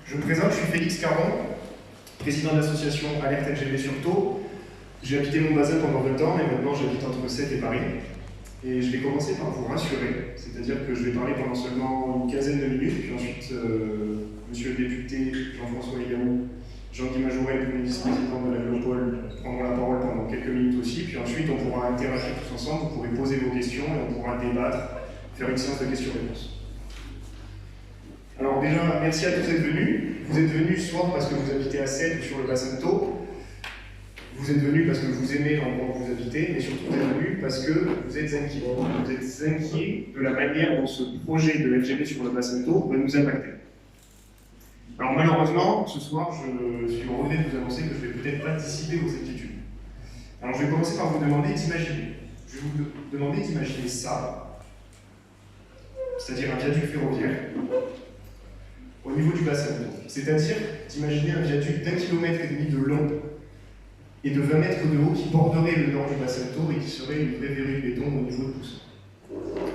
Je me présente, je suis Félix Caron, président de l'association Alerte LGB sur Thau. J'ai habité Montbazin pendant 20 ans et maintenant j'habite entre Sète et Paris. Et je vais commencer par vous rassurer, c'est-à-dire que je vais parler pendant seulement une quinzaine de minutes, puis ensuite monsieur le député Jean-François Hidalgo, Jean-Guy Majorel, le vice-président de l'Aglopole, prendront la parole pendant quelques minutes aussi, puis ensuite on pourra interagir tous ensemble, vous pourrez poser vos questions et on pourra débattre, faire une séance de questions-réponses. Alors déjà, merci à tous d'être venus. Vous êtes venus soit parce que vous habitez à Sète ou sur le bassin de Thau, vous êtes venus parce que vous aimez l'endroit où vous habitez, mais surtout vous êtes venus parce que vous êtes inquiets. Vous êtes inquiets de la manière dont ce projet de LGB sur le bassin de Thau va nous impacter. Alors malheureusement, ce soir, je suis au regret de vous annoncer que je ne vais peut-être pas dissiper vos inquiétudes. Alors je vais commencer par vous demander d'imaginer. Je vais vous demander d'imaginer ça, c'est-à-dire un viaduc ferroviaire, au niveau du bassin de Thau. C'est-à-dire d'imaginer un viaduc d'1,5 km de long et de 20 mètres de haut qui borderait le nord du bassin de Thau et qui serait une vraie verrue de béton au niveau de tout ça.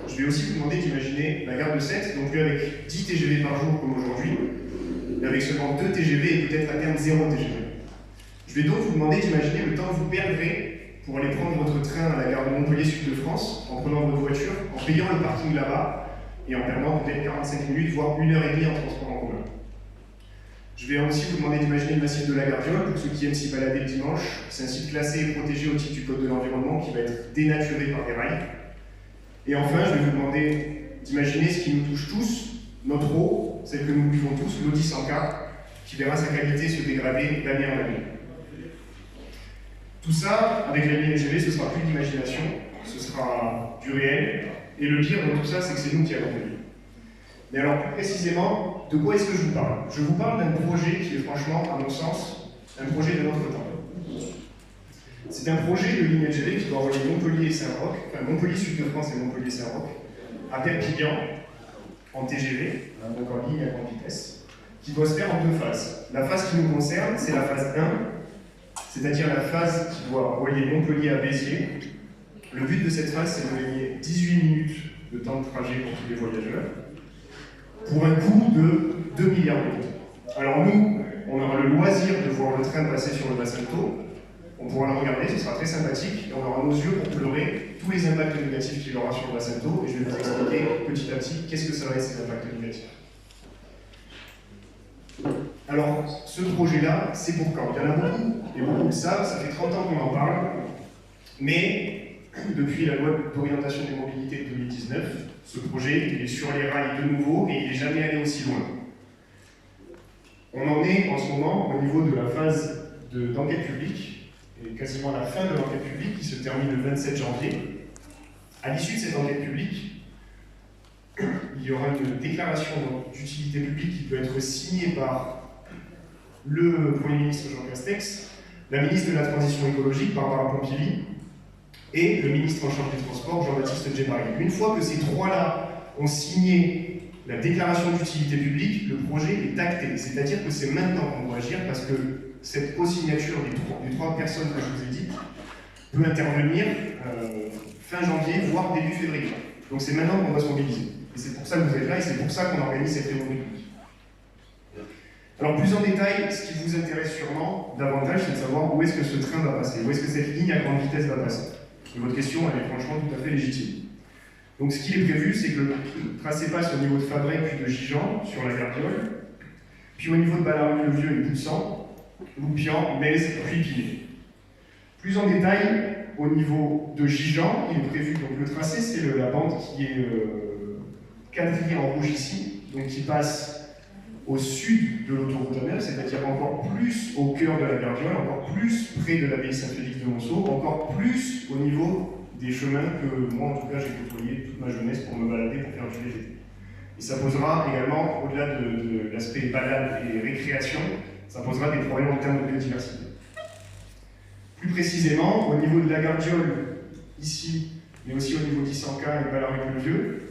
Je vais aussi vous demander d'imaginer la gare de Sète, non plus avec 10 TGV par jour comme aujourd'hui, mais avec seulement 2 TGV et peut-être à terme 0 TGV. Je vais donc vous demander d'imaginer le temps que vous perdrez pour aller prendre votre train à la gare de Montpellier Sud de France, en prenant votre voiture, en payant le parking là-bas, et en perdant peut-être 45 minutes, voire 1h30 en transport en commun. Je vais aussi vous demander d'imaginer le massif de la Gardiole, pour ceux qui aiment s'y balader le dimanche. C'est un site classé et protégé au titre du Code de l'environnement qui va être dénaturé par des rails. Et enfin, je vais vous demander d'imaginer ce qui nous touche tous, notre eau, celle que nous buvons tous, l'eau 100K, qui verra sa qualité se dégrader d'année en année. Tout ça, avec la ligne LGB, ce sera plus d'imagination, ce sera du réel. Et le pire dans tout ça, c'est que c'est nous qui allons payer. Mais alors, plus précisément, de quoi est-ce que je vous parle? Je vous parle d'un projet qui est franchement, à mon sens, un projet de notre temps. C'est un projet de ligne LGB qui doit relier Montpellier et Saint-Roch, enfin Montpellier Sud de France et Montpellier Saint-Roch, à Perpignan, en TGV, donc en ligne à grande vitesse, qui doit se faire en deux phases. La phase qui nous concerne, c'est la phase 1, c'est-à-dire la phase qui doit relier Montpellier à Béziers. Le but de cette phase, c'est de gagner 18 minutes de temps de trajet pour tous les voyageurs, pour un coût de 2 milliards d'euros. Alors nous, on aura le loisir de voir le train passer sur le bassin de Thau, on pourra le regarder, ce sera très sympathique, et on aura nos yeux pour pleurer tous les impacts négatifs qu'il aura sur le bassin de Thau, et je vais vous expliquer petit à petit qu'est-ce que ça va être ces impacts négatifs. Alors, ce projet-là, c'est pour quand? Il y en a beaucoup, et beaucoup le savent, ça fait 30 ans qu'on en parle, mais depuis la loi d'orientation des mobilités de 2019, ce projet il est sur les rails de nouveau et il n'est jamais allé aussi loin. On en est en ce moment au niveau de la phase d'enquête publique, et quasiment la fin de l'enquête publique qui se termine le 27 janvier. À l'issue de cette enquête publique, il y aura une déclaration d'utilité publique qui peut être signée par le Premier ministre Jean Castex, la ministre de la Transition écologique Barbara Pompili, et le ministre en charge des Transports, Jean-Baptiste Djebbari. Une fois que ces trois-là ont signé la déclaration d'utilité publique, le projet est acté. C'est-à-dire que c'est maintenant qu'on doit agir parce que cette co-signature des trois personnes que je vous ai dites peut intervenir fin janvier, voire début février. Donc c'est maintenant qu'on doit se mobiliser. Et c'est pour ça que vous êtes là et c'est pour ça qu'on organise cette réunion publique. Alors plus en détail, ce qui vous intéresse sûrement davantage, c'est de savoir où est-ce que ce train va passer, où est-ce que cette ligne à grande vitesse va passer. Et votre question, elle est franchement tout à fait légitime. Donc ce qui est prévu, c'est que le tracé passe au niveau de Fabrègues puis de Gijan, sur la Gardiole, puis au niveau de Ballaruc-le-Vieux et Poussan, Loupian, Metz, puis Pinet. Plus en détail, au niveau de Gijan, il est prévu, donc le tracé, c'est la bande qui est quadrillée en rouge ici, donc qui passe au sud de l'autoroute A9, c'est-à-dire encore plus au cœur de la Gardiole, encore plus près de l'abbaye Saint-Félix de Monceau, encore plus au niveau des chemins que moi, en tout cas, j'ai côtoyé toute ma jeunesse pour me balader, pour faire du VTT. Et ça posera également, au-delà de l'aspect balade et récréation, ça posera des problèmes en termes de biodiversité. Plus précisément, au niveau de la Gardiole, ici, mais aussi au niveau d'Issanca et Ballaruc-le-Vieux,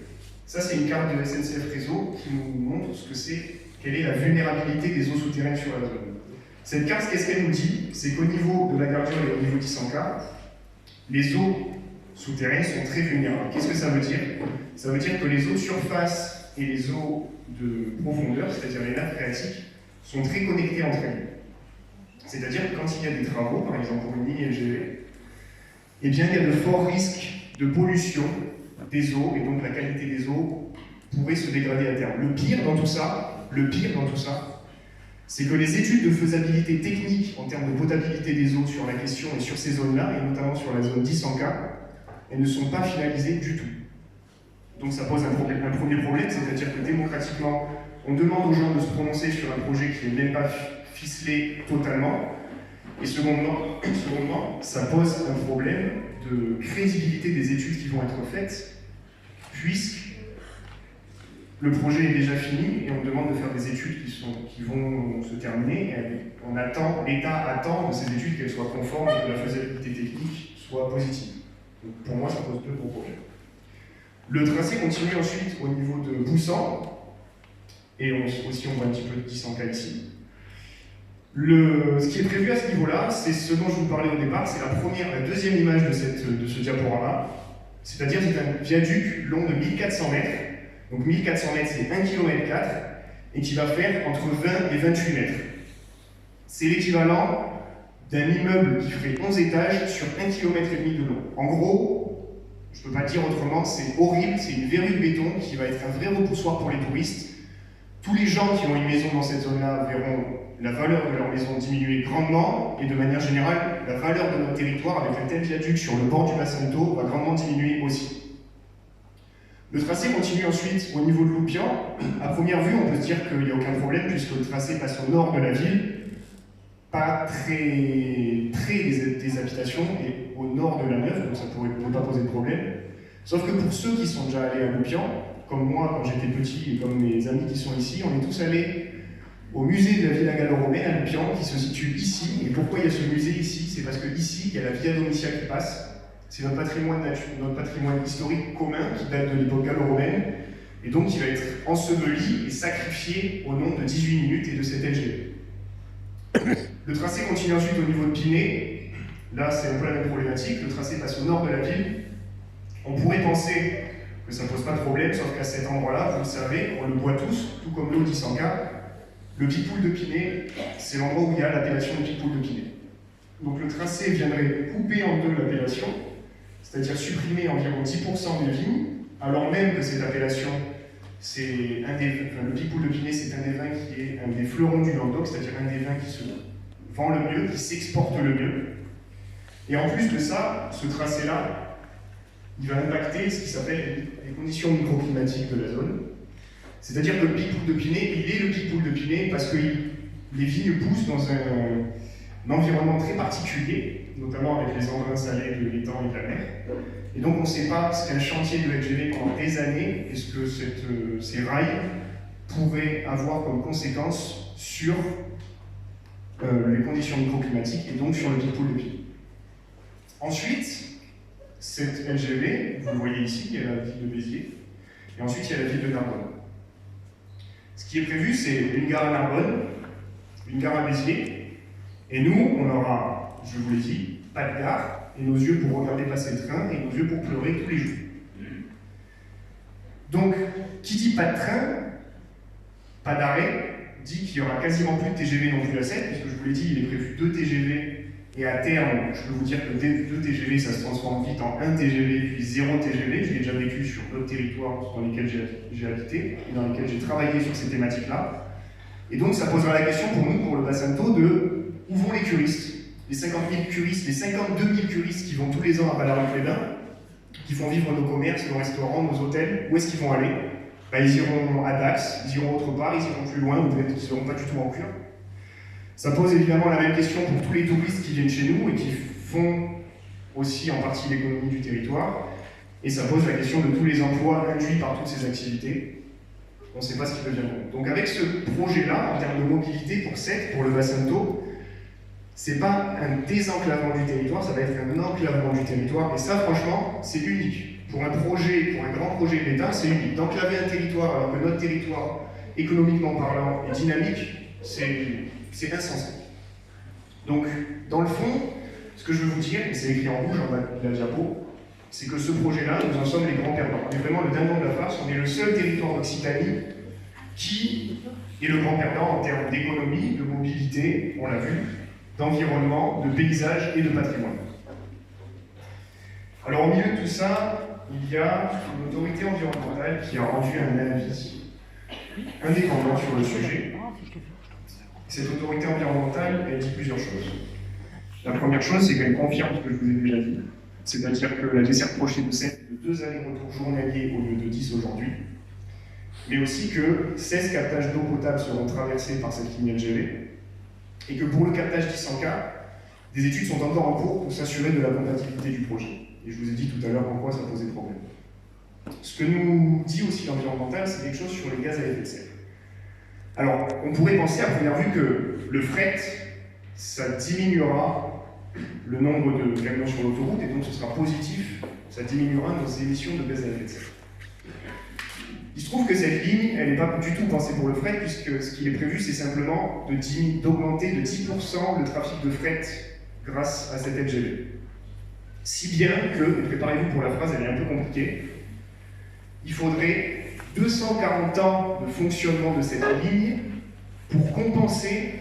ça c'est une carte de SNCF Réseau qui nous montre ce que c'est, quelle est la vulnérabilité des eaux souterraines sur la zone. Cette carte, qu'est-ce qu'elle nous dit? C'est qu'au niveau de la Gardiole et au niveau d'Issanca, les eaux souterraines sont très vulnérables. Qu'est-ce que ça veut dire? Ça veut dire que les eaux de surface et les eaux de profondeur, c'est-à-dire les nappes phréatiques, sont très connectées entre elles. C'est-à-dire que quand il y a des travaux, par exemple pour une ligne LGV, eh bien il y a de forts risques de pollution des eaux, et donc la qualité des eaux pourrait se dégrader à terme. Le pire dans tout ça, c'est que les études de faisabilité technique en termes de potabilité des eaux sur la question et sur ces zones-là, et notamment sur la zone 10 en K, elles ne sont pas finalisées du tout. Donc ça pose un premier problème, c'est-à-dire que démocratiquement, on demande aux gens de se prononcer sur un projet qui n'est même pas ficelé totalement, et secondement, ça pose un problème de crédibilité des études qui vont être faites, puisque le projet est déjà fini et on demande de faire des études qui vont se terminer. L'État attend de ces études qu'elles soient conformes et que la faisabilité technique soit positive. Donc pour moi, ça pose deux gros problèmes. Le tracé continue ensuite au niveau de Boussan, et aussi on voit un petit peu de 10 en cas ici. Ce qui est prévu à ce niveau-là, c'est ce dont je vous parlais au départ, c'est la deuxième image de ce diaporama, c'est-à-dire c'est un viaduc long de 1400 mètres. Donc 1400 mètres, c'est 1,4 km, et qui va faire entre 20 et 28 mètres. C'est l'équivalent d'un immeuble qui ferait 11 étages sur 1,5 km de long. En gros, je ne peux pas dire autrement, c'est horrible, c'est une verrue de béton qui va être un vrai repoussoir pour les touristes. Tous les gens qui ont une maison dans cette zone-là verront la valeur de leur maison diminuer grandement, et de manière générale, la valeur de notre territoire avec un tel viaduc sur le bord du bassin d'eau va grandement diminuer aussi. Le tracé continue ensuite au niveau de Loupian. À première vue, on peut se dire qu'il n'y a aucun problème puisque le tracé passe au nord de la ville, pas très des habitations, et au nord de la Neuve, donc ça ne pourrait pas poser de problème. Sauf que pour ceux qui sont déjà allés à Loupian, comme moi quand j'étais petit et comme mes amis qui sont ici, on est tous allés au musée de la Villa gallo-romaine à Loupian, qui se situe ici. Et pourquoi il y a ce musée ici? C'est parce qu'ici, il y a la Via Domitia qui passe. C'est notre patrimoine historique commun qui date de l'époque gallo-romaine, et donc qui va être enseveli et sacrifié au nom de 18 minutes et de cette LGV. Le tracé continue ensuite au niveau de Pinet. Là, c'est un peu la même problématique. Le tracé passe au nord de la ville. On pourrait penser que ça ne pose pas de problème, sauf qu'à cet endroit-là, vous le savez, on le voit tous, tout comme l'eau d'Isanka. Le Pipoul de Pinet, c'est l'endroit où il y a l'appellation de Pipoul de Pinet. Donc le tracé viendrait couper en deux l'appellation, c'est-à-dire supprimer environ 10% des vignes, alors même que cette appellation, le Pipoul de Pinet, c'est un des vins qui est un des fleurons du Languedoc, c'est-à-dire un des vins qui se vend le mieux, qui s'exporte le mieux. Et en plus de ça, ce tracé-là, il va impacter ce qui s'appelle les conditions microclimatiques de la zone. C'est-à-dire que le Pipoul de Pinet, il est le Pipoul de Pinet parce que les vignes poussent dans un environnement très particulier, notamment avec les embruns salés de l'étang et de la mer. Et donc on ne sait pas ce qu'un chantier de LGV pendant des années, et ce que ces rails pourraient avoir comme conséquence sur les conditions microclimatiques et donc sur le Pipoul de Pinet. Ensuite, cette LGV, vous le voyez ici, il y a la ville de Béziers, et ensuite il y a la ville de Narbonne. Ce qui est prévu, c'est une gare à Narbonne, une gare à Béziers, et nous, on aura, je vous l'ai dit, pas de gare, et nos yeux pour regarder passer le train, et nos yeux pour pleurer tous les jours. Donc, qui dit pas de train, pas d'arrêt, dit qu'il n'y aura quasiment plus de TGV non plus à 7, puisque je vous l'ai dit, il est prévu 2 TGV, et à terme, je peux vous dire que 2 TGV, ça se transforme vite en 1 TGV, puis 0 TGV. Je l'ai déjà vécu sur d'autres territoires dans lesquels j'ai habité, et dans lesquels j'ai travaillé sur ces thématiques-là. Et donc, ça posera la question pour nous, pour le bassin d'eau, de où vont les curistes? Les 50 000 curistes, les 52 000 curistes qui vont tous les ans à Ballaruc-les-Bains, qui font vivre nos commerces, nos restaurants, nos hôtels, où est-ce qu'ils vont aller? Ils iront à Dax, ils iront autre part, ils iront plus loin, ou peut-être qu'ils ne seront pas du tout en cure. Ça pose évidemment la même question pour tous les touristes qui viennent chez nous et qui font aussi en partie l'économie du territoire. Et ça pose la question de tous les emplois induits par toutes ces activités. On ne sait pas ce qui deviendront. Donc avec ce projet-là, en termes de mobilité pour Sète, pour le bassin d'eau, c'est pas un désenclavement du territoire, ça va être un enclavement du territoire. Et ça, franchement, c'est unique. Pour un grand projet de l'État, c'est unique. D'enclaver un territoire alors que notre territoire, économiquement parlant, est dynamique, c'est insensé. Donc, dans le fond, ce que je veux vous dire, et c'est écrit en rouge en bas de la diapo, c'est que ce projet-là, nous en sommes les grands perdants. On est vraiment le dindon de la farce, on est le seul territoire d'Occitanie qui et le grand perdant en termes d'économie, de mobilité, on l'a vu, d'environnement, de paysage et de patrimoine. Alors au milieu de tout ça, il y a une autorité environnementale qui a rendu un avis indépendant sur le sujet. Cette autorité environnementale, elle dit plusieurs choses. La première chose, c'est qu'elle confirme ce que je vous ai déjà dit, c'est-à-dire que la desserte projetée de 7 de 2 allers-retours journaliers au lieu de 10 aujourd'hui, mais aussi que 16 captages d'eau potable seront traversés par cette ligne LGV, et que pour le captage d'Isanka, des études sont encore en cours pour s'assurer de la compatibilité du projet. Et je vous ai dit tout à l'heure en quoi ça posait problème. Ce que nous dit aussi l'environnemental, c'est quelque chose sur les gaz à effet de serre. Alors, on pourrait penser à première vue que le fret, ça diminuera le nombre de camions sur l'autoroute, et donc ce sera positif, ça diminuera nos émissions de gaz à effet de serre. Il se trouve que cette ligne, elle n'est pas du tout pensée pour le fret, puisque ce qui est prévu, c'est simplement d'augmenter de 10% le trafic de fret grâce à cette LGV. Si bien que, et préparez-vous pour la phrase, elle est un peu compliquée, il faudrait 240 ans de fonctionnement de cette ligne pour compenser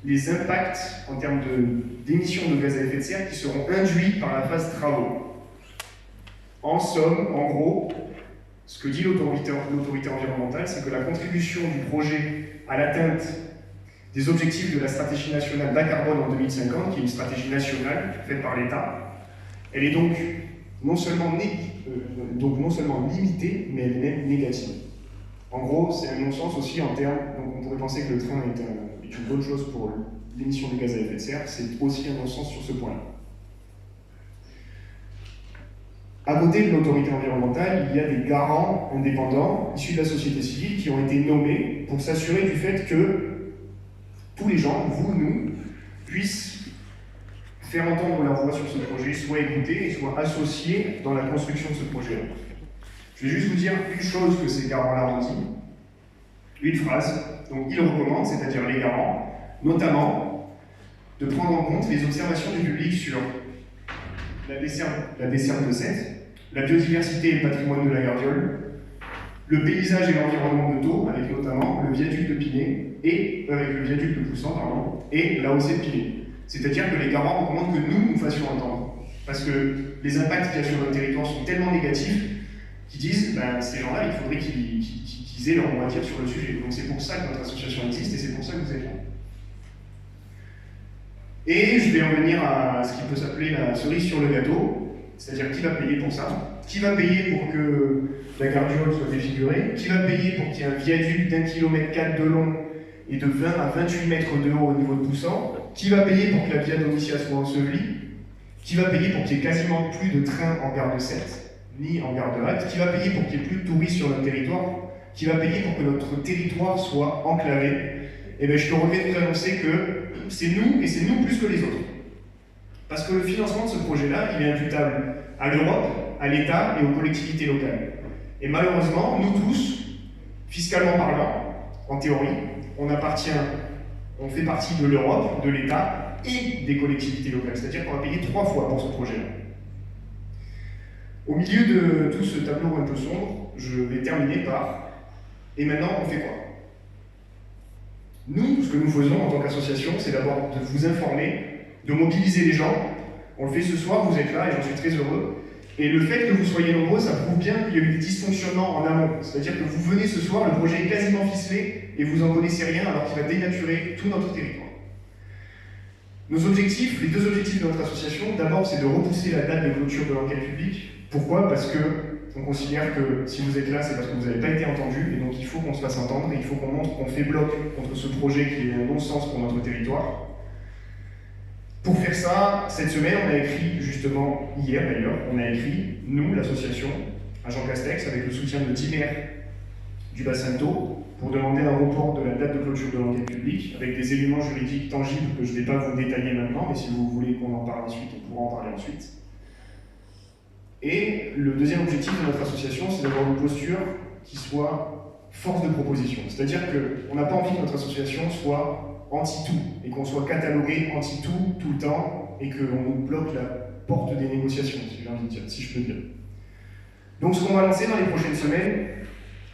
les impacts en termes d'émissions de gaz à effet de serre qui seront induits par la phase travaux. En somme, en gros, ce que dit l'autorité environnementale, c'est que la contribution du projet à l'atteinte des objectifs de la stratégie nationale bas carbone en 2050, qui est une stratégie nationale faite par l'État, elle est donc non seulement limitée, mais elle est même négative. En gros, c'est un non-sens aussi en termes, donc on pourrait penser que le train est une bonne chose pour l'émission de gaz à effet de serre, c'est aussi un non-sens sur ce point-là. À côté de l'autorité environnementale, il y a des garants indépendants issus de la société civile qui ont été nommés pour s'assurer du fait que tous les gens, vous, nous, puissent faire entendre leur voix sur ce projet, soit écoutés et soit associés dans la construction de ce projet-là. Je vais juste vous dire une chose que ces garants-là ont dit, une phrase. Donc ils recommandent, c'est-à-dire les garants, notamment de prendre en compte les observations du public sur la desserte de Sète, la biodiversité et le patrimoine de la Gardiole, le paysage et l'environnement de Thau, avec notamment le viaduc de Pinet, et avec le viaduc de Poussan, pardon, et la haussée de Pinet. C'est-à-dire que les garants recommandent que nous fassions entendre. Parce que les impacts qu'il y a sur notre territoire sont tellement négatifs qu'ils disent, ben, ces gens-là, il faudrait qu'ils aient leur mot à dire sur le sujet. Donc c'est pour ça que notre association existe et c'est pour ça que vous êtes là. Et je vais en venir à ce qui peut s'appeler la cerise sur le gâteau, c'est-à-dire qui va payer pour ça, qui va payer pour que la Gardiole soit défigurée, qui va payer pour qu'il y ait un viaduc d'1,4 km de long et de 20 à 28 mètres de haut au niveau de Poussan, qui va payer pour que la Via Domitia soit ensevelie, qui va payer pour qu'il n'y ait quasiment plus de trains en gare de Sète, ni en gare de Halte, qui va payer pour qu'il n'y ait plus de touristes sur notre territoire, qui va payer pour que notre territoire soit enclavé. Et bien je te reviens de vous annoncer que c'est nous, et c'est nous plus que les autres. Parce que le financement de ce projet-là, il est imputable à l'Europe, à l'État et aux collectivités locales. Et malheureusement, nous tous, fiscalement parlant, en théorie, on fait partie de l'Europe, de l'État et des collectivités locales. C'est-à-dire qu'on va payer 3 fois pour ce projet-là. Au milieu de tout ce tableau un peu sombre, je vais terminer par « Et maintenant, on fait quoi ?» Nous, ce que nous faisons en tant qu'association, c'est d'abord de vous informer, de mobiliser les gens. On le fait ce soir, vous êtes là et j'en suis très heureux. Et le fait que vous soyez nombreux, ça prouve bien qu'il y a eu des dysfonctionnements en amont. C'est-à-dire que vous venez ce soir, le projet est quasiment ficelé et vous n'en connaissez rien alors qu'il va dénaturer tout notre territoire. Nos objectifs, les 2 objectifs de notre association, d'abord c'est de repousser la date de clôture de l'enquête publique. Pourquoi? Parce que on considère que si vous êtes là, c'est parce que vous n'avez pas été entendu, et donc il faut qu'on se fasse entendre, et il faut qu'on montre qu'on fait bloc contre ce projet qui est un non-sens pour notre territoire. Pour faire ça, cette semaine, on a écrit, justement, hier d'ailleurs, on a écrit, nous, l'association, à Jean Castex, avec le soutien de 10 maires du bassin de Thau, pour demander un report de la date de clôture de l'enquête publique, avec des éléments juridiques tangibles que je ne vais pas vous détailler maintenant, mais si vous voulez qu'on en parle ensuite, on pourra en parler ensuite. Et le deuxième objectif de notre association, c'est d'avoir une posture qui soit force de proposition. C'est-à-dire qu'on n'a pas envie que notre association soit anti-tout, et qu'on soit catalogué anti-tout tout le temps, et qu'on nous bloque la porte des négociations, si j'ai envie de dire, si je peux dire. Donc ce qu'on va lancer dans les prochaines semaines,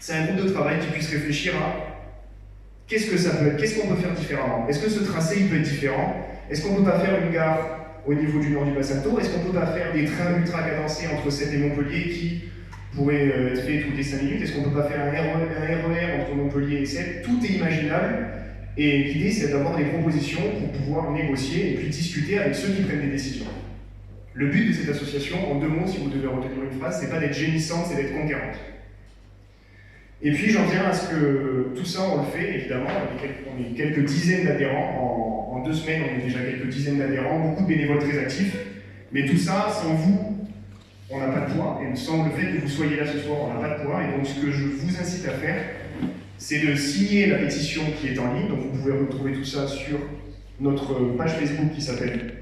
c'est un groupe de travail qui puisse réfléchir à qu'est-ce que ça peut être? Qu'est-ce qu'on peut faire différemment? Est-ce que ce tracé il peut être différent? Est-ce qu'on ne peut pas faire une gare au niveau du nord du bassin de Tours? Est-ce qu'on ne peut pas faire des trains ultra cadencés entre Sète et Montpellier qui pourraient être faits toutes les 5 minutes? Est-ce qu'on ne peut pas faire un RER entre Montpellier et Sète? Tout est imaginable. Et l'idée, c'est d'avoir des propositions pour pouvoir négocier et puis discuter avec ceux qui prennent des décisions. Le but de cette association, en 2 mots, si vous devez retenir une phrase, c'est pas d'être gémissante, c'est d'être conquérante. Et puis j'en viens à ce que tout ça, on le fait, évidemment, on est quelques dizaines d'adhérents, en 2 semaines, on est déjà quelques dizaines d'adhérents, beaucoup de bénévoles très actifs, mais tout ça, sans vous, on n'a pas de poids, et sans le fait que vous soyez là ce soir, on n'a pas de poids, et donc ce que je vous incite à faire, c'est de signer la pétition qui est en ligne, donc vous pouvez retrouver tout ça sur notre page Facebook qui s'appelle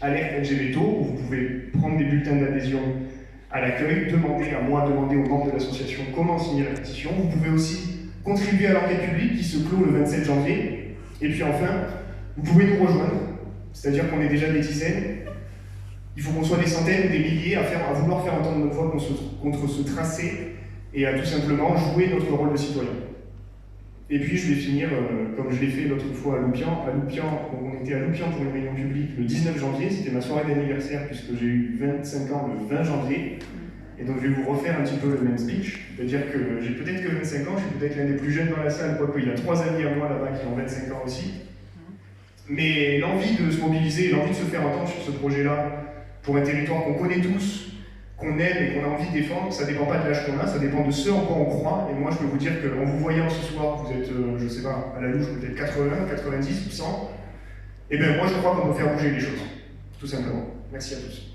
Alerte LGBTO, où vous pouvez prendre des bulletins d'adhésion à l'accueil, demander à moi, demander aux membres de l'association comment signer la pétition. Vous pouvez aussi contribuer à l'enquête publique qui se clôt le 27 janvier. Et puis enfin, vous pouvez nous rejoindre, c'est-à-dire qu'on est déjà des dizaines. Il faut qu'on soit des centaines ou des milliers à vouloir faire entendre notre voix contre ce tracé et à tout simplement jouer notre rôle de citoyen. Et puis je vais finir, comme je l'ai fait l'autre fois à Loupian. On était à Loupian pour une réunion publique le 19 janvier, c'était ma soirée d'anniversaire puisque j'ai eu 25 ans le 20 janvier. Et donc je vais vous refaire un petit peu le même speech, c'est-à-dire que j'ai peut-être que 25 ans, je suis peut-être l'un des plus jeunes dans la salle, quoique il y a 3 amis à moi là-bas qui ont 25 ans aussi. Mais l'envie de se mobiliser, l'envie de se faire entendre sur ce projet-là, pour un territoire qu'on connaît tous, qu'on aime et qu'on a envie de défendre, ça ne dépend pas de l'âge qu'on a, ça dépend de ce en quoi on croit. Et moi, je peux vous dire qu'en vous voyant ce soir, vous êtes, je ne sais pas, à la louche peut-être 80, 90 ou 100, et bien moi, je crois qu'on peut faire bouger les choses, tout simplement. Merci à tous.